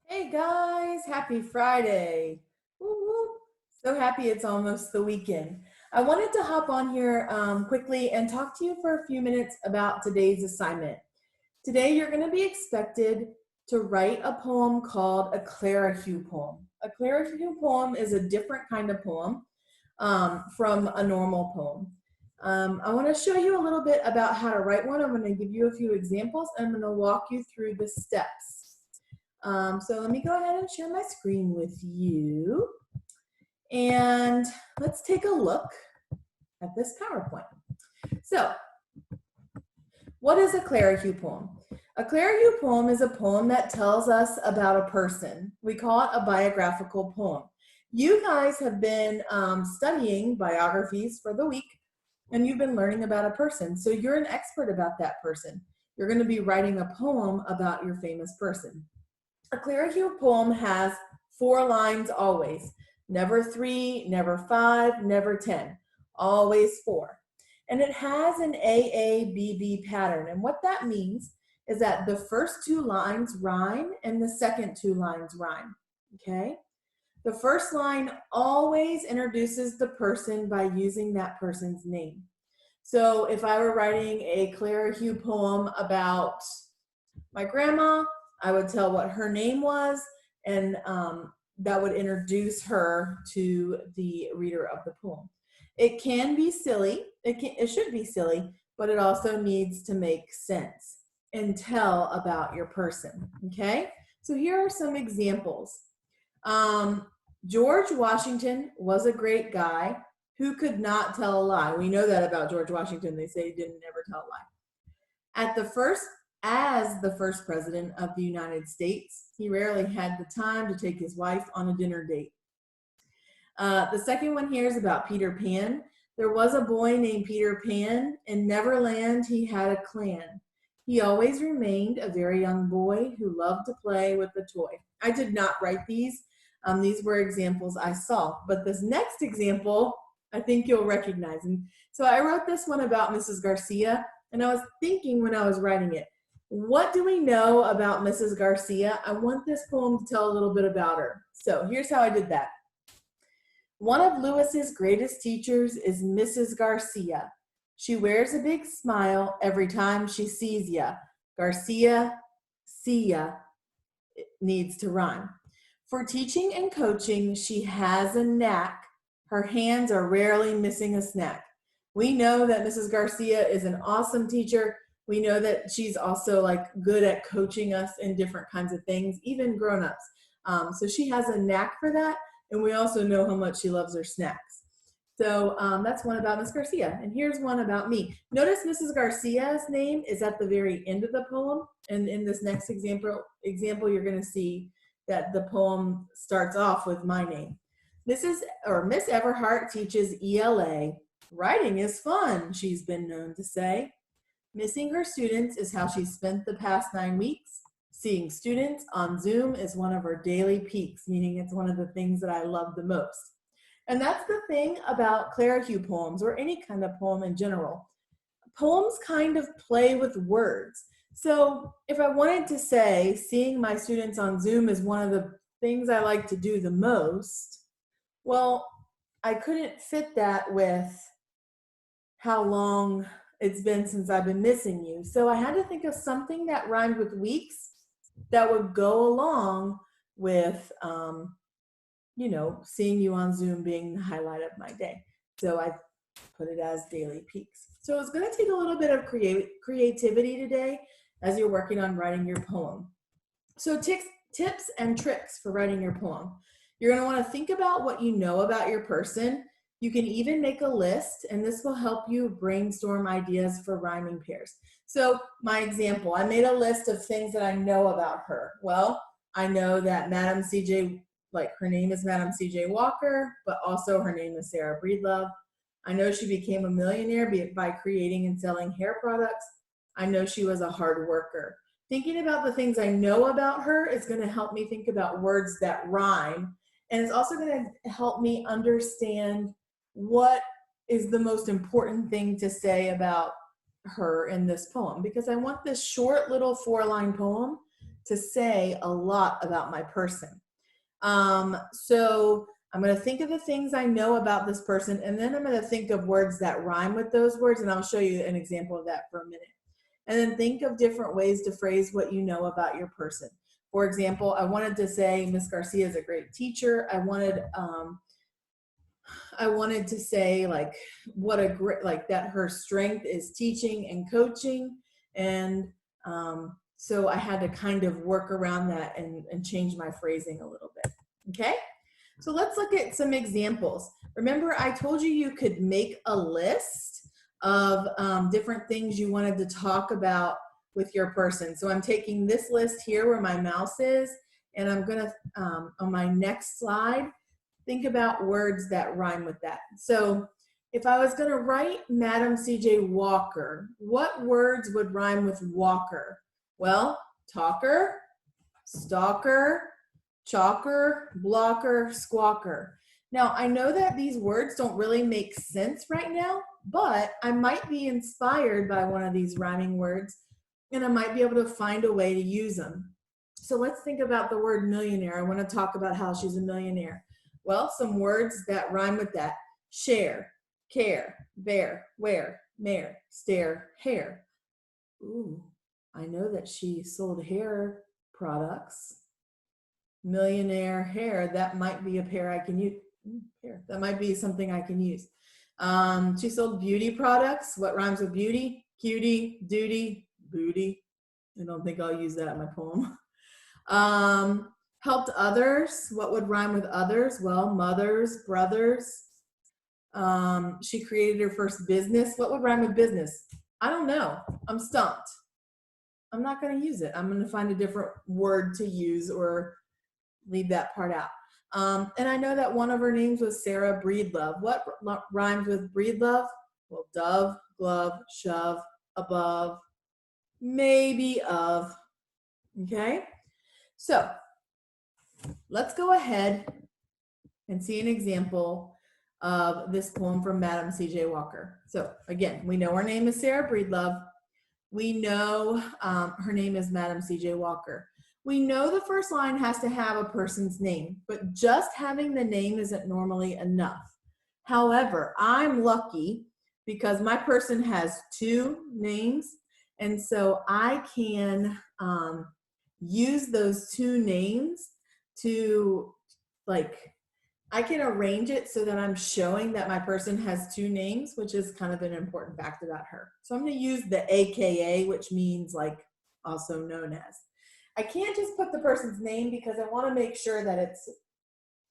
Hey guys, happy Friday. Woo woo. So happy it's almost the weekend. I wanted to hop on here quickly and talk to you for a few minutes about today's assignment. Today you're going to be expected to write a poem called a Clerihew poem. A Clerihew poem is a different kind of poem from a normal poem. I want to show you a little bit about how to write one. I'm going to give you a few examples and I'm going to walk you through the steps. So let me go ahead and share my screen with you. And let's take a look at this PowerPoint. So what is a Clerihew poem? A Clerihew poem is a poem that tells us about a person. We call it a biographical poem. You guys have been studying biographies for the week, and you've been learning about a person. So you're an expert about that person. You're going to be writing a poem about your famous person. A Clerihew poem has 4 lines always. Never 3, never 5, never 10. Always 4. And it has an AABB pattern. And what that means is that the first 2 lines rhyme and the second 2 lines rhyme. Okay? The first line always introduces the person by using that person's name. So if I were writing a Clerihew poem about my grandma, I would tell what her name was, and that would introduce her to the reader of the poem. It can be silly, it should be silly, but it also needs to make sense and tell about your person, okay? So here are some examples. George Washington was a great guy who could not tell a lie. We know that about George Washington. They say he didn't ever tell a lie. As the first president of the United States, he rarely had the time to take his wife on a dinner date. The second one here is about Peter Pan. There was a boy named Peter Pan. In Neverland, he had a clan. He always remained a very young boy who loved to play with a toy. I did not write these. These were examples I saw. But this next example, I think you'll recognize. And so I wrote this one about Mrs. Garcia. And I was thinking when I was writing it, what do we know about Mrs. Garcia? I want this poem to tell a little bit about her. So here's how I did that. One of Lewis's greatest teachers is Mrs. Garcia. She wears a big smile every time she sees ya. Garcia, see ya, needs to rhyme. For teaching and coaching, she has a knack. Her hands are rarely missing a snack. We know that Mrs. Garcia is an awesome teacher. We know that she's also like good at coaching us in different kinds of things, even grown-ups. So she has a knack for that, and we also know how much she loves her snacks. So that's one about Miss Garcia. And here's one about me. Notice Mrs. Garcia's name is at the very end of the poem. And in this next example you're going to see that the poem starts off with my name. Miss Everhart teaches ELA. Writing is fun, she's been known to say. Missing her students is how she spent the past 9 weeks. Seeing students on Zoom is one of her daily peaks, meaning it's one of the things that I love the most. And that's the thing about Clerihew poems, or any kind of poem in general. Poems kind of play with words. So if I wanted to say, seeing my students on Zoom is one of the things I like to do the most, well, I couldn't fit that with how long it's been since I've been missing you. So I had to think of something that rhymed with weeks that would go along with, seeing you on Zoom being the highlight of my day. So I put it as daily peaks. So it's going to take a little bit of creativity today as you're working on writing your poem. So tips and tricks for writing your poem. You're going to want to think about what you know about your person. You can even make a list, and this will help you brainstorm ideas for rhyming pairs. So my example, I made a list of things that I know about her. Well, I know that Madam CJ, her name is Madam CJ Walker, but also her name is Sarah Breedlove. I know she became a millionaire by creating and selling hair products. I know she was a hard worker. Thinking about the things I know about her is going to help me think about words that rhyme. And it's also going to help me understand what is the most important thing to say about her in this poem, because I want this short little 4-line poem to say a lot about my person. So I'm going to think of the things I know about this person, and then I'm going to think of words that rhyme with those words, and I'll show you an example of that for a minute. And then think of different ways to phrase what you know about your person. For example, I wanted to say Miss Garcia is a great teacher. I wanted to say like what a great, like that her strength is teaching and coaching, and so I had to kind of work around that and change my phrasing a little bit. Okay, so let's look at some examples. Remember, I told you you could make a list of different things you wanted to talk about with your person. So I'm taking this list here where my mouse is, and I'm gonna, on my next slide, think about words that rhyme with that. So if I was gonna write Madam C.J. Walker, what words would rhyme with Walker? Well, talker, stalker, chalker, blocker, squawker. Now, I know that these words don't really make sense right now, but I might be inspired by one of these rhyming words, and I might be able to find a way to use them. So let's think about the word millionaire. I want to talk about how she's a millionaire. Well, some words that rhyme with that: share, care, bear, wear, mare, stare, hair. Ooh, I know that she sold hair products. Millionaire hair, that might be a pair I can use. That might be something I can use. She sold beauty products. What rhymes with beauty? Cutie, duty, booty. I don't think I'll use that in my poem. Helped others. What would rhyme with others? Well, mothers, brothers. She created her first business. What would rhyme with business? I don't know. I'm stumped. I'm not going to use it. I'm going to find a different word to use or leave that part out. And I know that one of her names was Sarah Breedlove. What rhymes with Breedlove? Well, dove, glove, shove, above, maybe of. Okay? So let's go ahead and see an example of this poem from Madam C.J. Walker. So again, we know her name is Sarah Breedlove. We know her name is Madam C.J. Walker. We know the first line has to have a person's name, but just having the name isn't normally enough. However, I'm lucky because my person has two names, and so I can use those two names to, like, I can arrange it so that I'm showing that my person has two names, which is kind of an important fact about her. So I'm going to use the AKA, which means like also known as. I can't just put the person's name because I want to make sure that it's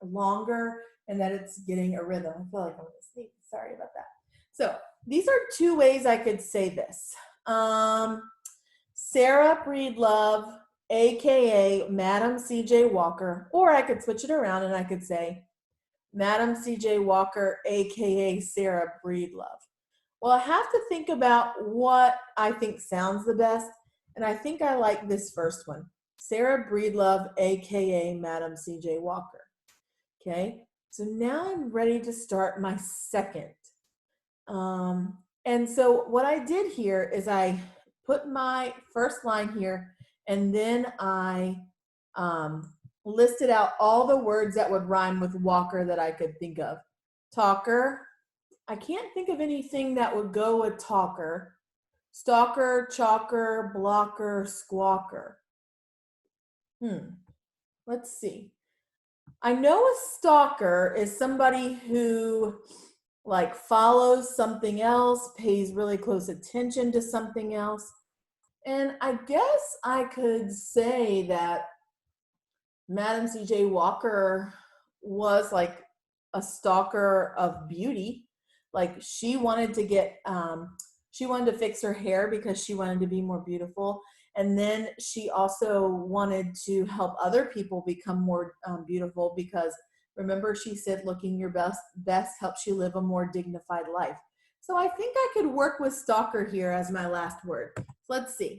longer and that it's getting a rhythm. I feel like I'm going to sneeze. Sorry about that. So these are two ways I could say this. Sarah Breedlove, AKA Madam C.J. Walker, or I could switch it around and I could say Madam C.J. Walker, AKA Sarah Breedlove. Well, I have to think about what I think sounds the best, and I think I like this first one. Sarah Breedlove, AKA Madam C.J. Walker. Okay, so now I'm ready to start my second. And so what I did here is I put my first line here, and then I listed out all the words that would rhyme with Walker that I could think of. Talker. I can't think of anything that would go with talker. Stalker, chalker, blocker, squawker. Let's see. I know a stalker is somebody who like follows something else, pays really close attention to something else. And I guess I could say that Madam C.J. Walker was like a stalker of beauty. Like she wanted to fix her hair because she wanted to be more beautiful. And then she also wanted to help other people become more beautiful because remember she said looking your best helps you live a more dignified life. So I think I could work with stalker here as my last word. Let's see.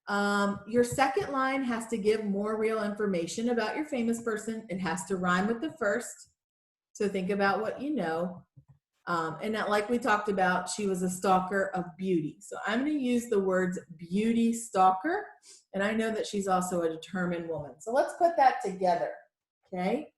Your second line has to give more real information about your famous person. It has to rhyme with the first. So think about what you know. And that, like we talked about, she was a stalker of beauty. So I'm going to use the words beauty stalker. And I know that she's also a determined woman. So let's put that together. Okay.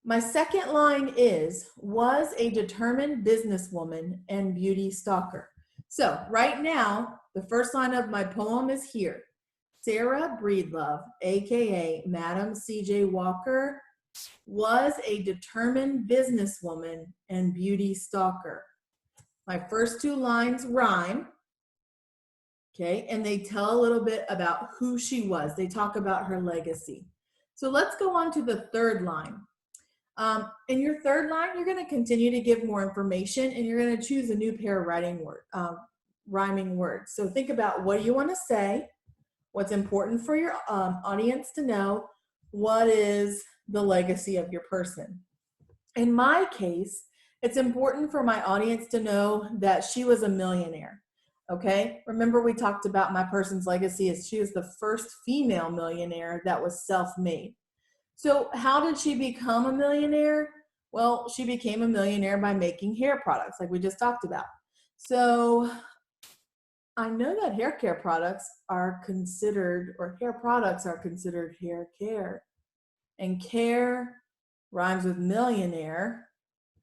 My second line is, was a determined businesswoman and beauty stalker. So right now, the first line of my poem is here. Sarah Breedlove, AKA Madam C.J. Walker, was a determined businesswoman and beauty stalker. My first two lines rhyme, okay, and they tell a little bit about who she was. They talk about her legacy. So let's go on to the third line. In your third line, you're going to continue to give more information, and you're going to choose a new pair of rhyming words. So think about, what do you want to say? What's important for your audience to know? What is the legacy of your person? In my case, it's important for my audience to know that she was a millionaire. Okay, remember we talked about my person's legacy as she was the first female millionaire that was self-made. So how did she become a millionaire? Well, she became a millionaire by making hair products, like we just talked about. So I know that hair care products are considered, or hair products are considered hair care. And care rhymes with millionaire.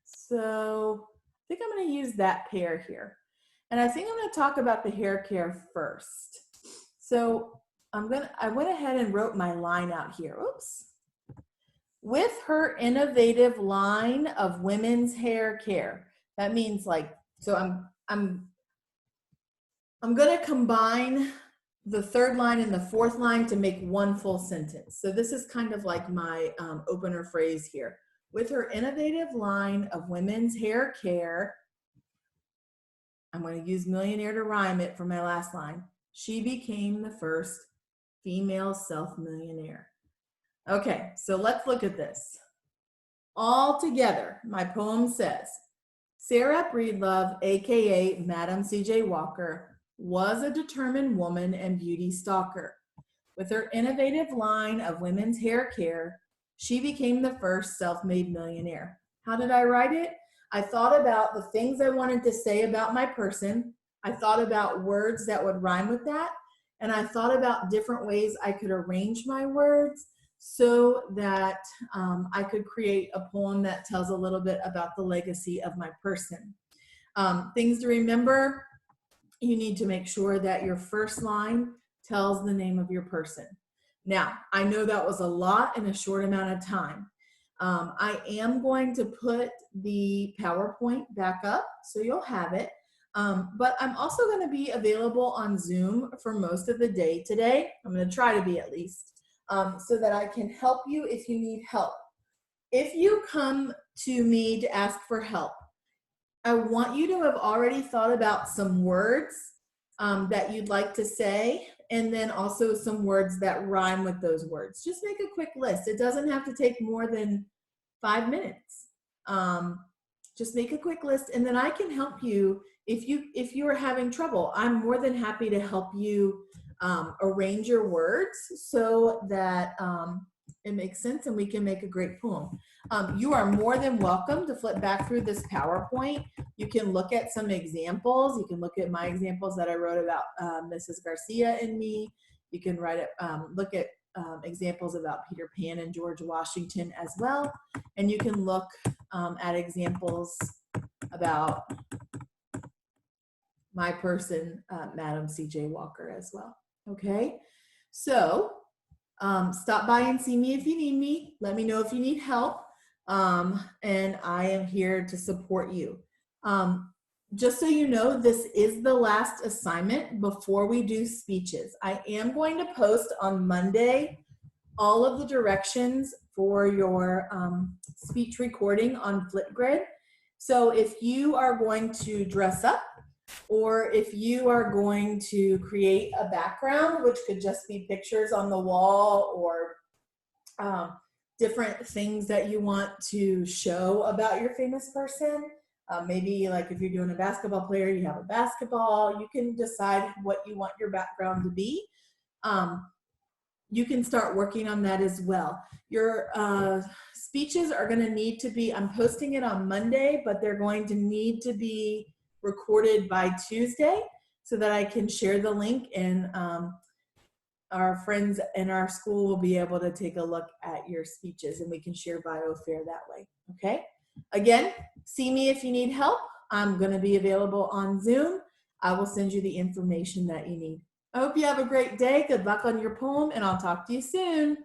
So I think I'm going to use that pair here. And I think I'm going to talk about the hair care first. So I went ahead and wrote my line out here. Oops. With her innovative line of women's hair care. That means, like, so I'm going to combine the third line and the fourth line to make one full sentence. So this is kind of like my opener phrase here. With her innovative line of women's hair care, I'm going to use millionaire to rhyme it for my last line. She became the first female self-millionaire. Okay, so let's look at this. All together, my poem says, Sarah Breedlove, AKA Madam C.J. Walker, was a determined woman and beauty stalker. With her innovative line of women's hair care, she became the first self-made millionaire. How did I write it? I thought about the things I wanted to say about my person. I thought about words that would rhyme with that. And I thought about different ways I could arrange my words so that I could create a poem that tells a little bit about the legacy of my person. Things to remember: you need to make sure that your first line tells the name of your person. Now, I know that was a lot in a short amount of time. I am going to put the PowerPoint back up so you'll have it. But I'm also going to be available on Zoom for most of the day today. I'm going to try to be, at least, so that I can help you if you need help. If you come to me to ask for help, I want you to have already thought about some words that you'd like to say, and then also some words that rhyme with those words. Just make a quick list. It doesn't have to take more than 5 minutes. Just make a quick list, and then I can help you if you are having trouble. I'm more than happy to help you arrange your words so that it makes sense and we can make a great poem. You are more than welcome to flip back through this PowerPoint. You can look at some examples. You can look at my examples that I wrote about Mrs. Garcia and me. You can look at examples about Peter Pan and George Washington as well. And you can look at examples about my person, Madam C.J. Walker, as well. Okay, so stop by and see me if you need me. Let me know if you need help. And I am here to support you. Just so you know, this is the last assignment before we do speeches. I am going to post on Monday all of the directions for your speech recording on Flipgrid. So if you are going to dress up, or if you are going to create a background, which could just be pictures on the wall, or different things that you want to show about your famous person. Maybe like if you're doing a basketball player, you have a basketball. You can decide what you want your background to be. You can start working on that as well. Your speeches are going to need to be, I'm posting it on Monday, but they're going to need to be recorded by Tuesday so that I can share the link, and our friends in our school will be able to take a look at your speeches, and we can share BioFair that way. Okay? Again, see me if you need help. I'm going to be available on Zoom. I will send you the information that you need. I hope you have a great day. Good luck on your poem, and I'll talk to you soon.